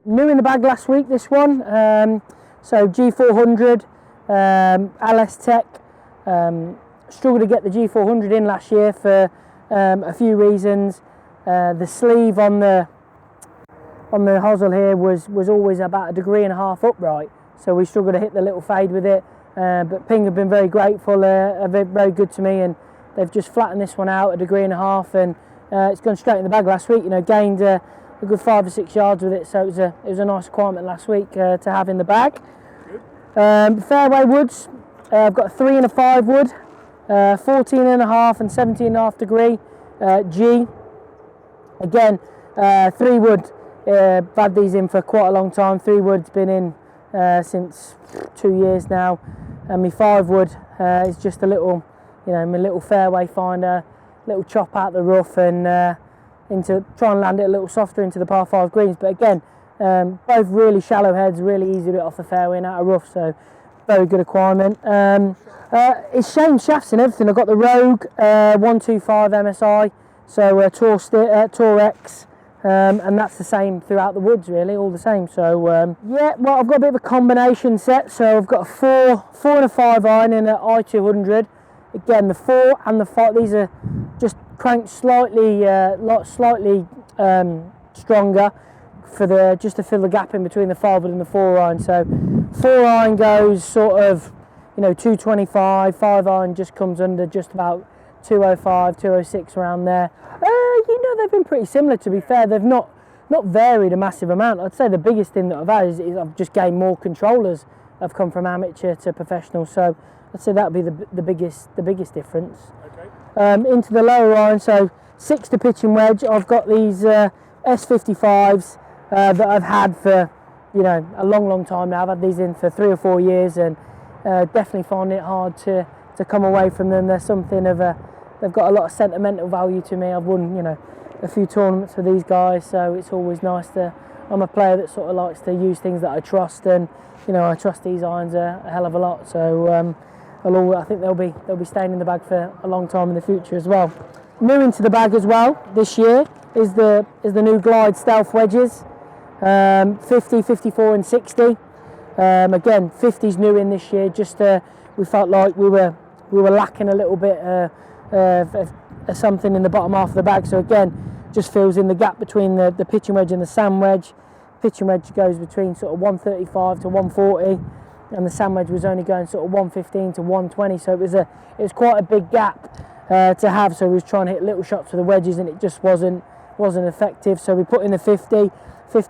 New in the bag last week, this one. So G400, LS Tech. Struggled to get the G400 in last year for a few reasons. The sleeve on the hosel here was always about 1.5 degrees upright, so we struggled to hit the little fade with it. But Ping have been very grateful, very good to me, and they've just flattened this one out 1.5 degrees, and it's gone straight in the bag last week. You know, gained a good 5 or 6 yards with it, so it was a nice requirement last week to have in the bag. Fairway woods, I've got a 3 and a 5 wood, 14.5 and 17.5 degree G. Again, 3 wood. I've had these in for quite a long time. 3 wood's been in since 2 years now, and my 5 wood is just a little, you know, my little fairway finder, little chop out the rough and into try and land it a little softer into the par 5 greens. But again, both really shallow heads, really easy to get off the fairway and out of rough, so very good acquirement. It's changed shafts and everything. I've got the Rogue 125 MSI, so Tour X. And that's the same throughout the woods, really, all the same. So yeah, well, I've got a bit of a combination set. So I've got a 4 and a 5 iron in an I200. Again, the 4 and the 5, these are just cranked slightly stronger for just to fill the gap in between the 5 wood and the 4 iron. So 4 iron goes sort of, you know, 225. 5 iron just comes under just about 205, 206 around there. You know, they've been pretty similar, to be fair. They've not varied a massive amount. I'd say the biggest thing that I've had is I've just gained more controllers. I've come from amateur to professional, so I'd say that would be the biggest difference. Okay. Into the lower iron, so 6 to pitching wedge. I've got these S55s that I've had for, you know, a long time now. I've had these in for 3 or 4 years, and definitely find it hard to come away from them. They're something of they've got a lot of sentimental value to me. I've won, you know, a few tournaments for these guys, so it's always nice I'm a player that sort of likes to use things that I trust, and, you know, I trust these irons a hell of a lot. So I think they'll be staying in the bag for a long time in the future as well. New into the bag as well this year is the new Glide Stealth wedges, 50, 54 and 60. Again, 50's new in this year. Just we felt like we were lacking a little bit of something in the bottom half of the bag, so again, just fills in the gap between the pitching wedge and the sand wedge. Pitching wedge goes between sort of 135 to 140, and the sand wedge was only going sort of 115 to 120, so it was quite a big gap to have. So we was trying to hit little shots for the wedges, and it just wasn't effective. So we put in the 50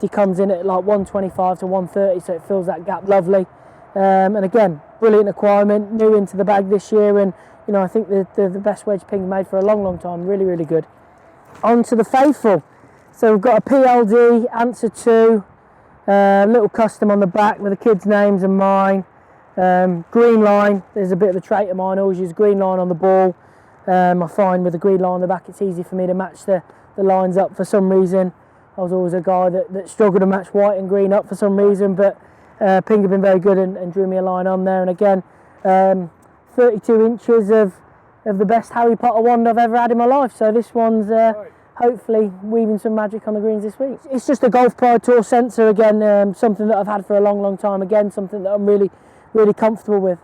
comes in at like 125 to 130, so it fills that gap lovely. And again, brilliant acquirement, new into the bag this year, and, you know, I think the best wedge Ping made for a long time. Really good. On to the faithful. So we've got a PLD Anser 2, little custom on the back with the kids' names and mine. Green line, there's a bit of a trait of mine, I always use green line on the ball. I find with the green line on the back, it's easy for me to match the lines up for some reason. I was always a guy that struggled to match white and green up for some reason, but Ping have been very good and drew me a line on there. And again, 32 inches of the best Harry Potter wand I've ever had in my life. So this one's hopefully weaving some magic on the greens this week. It's just a Golf Pride Tour sensor again, something that I've had for a long time. Again, something that I'm really comfortable with.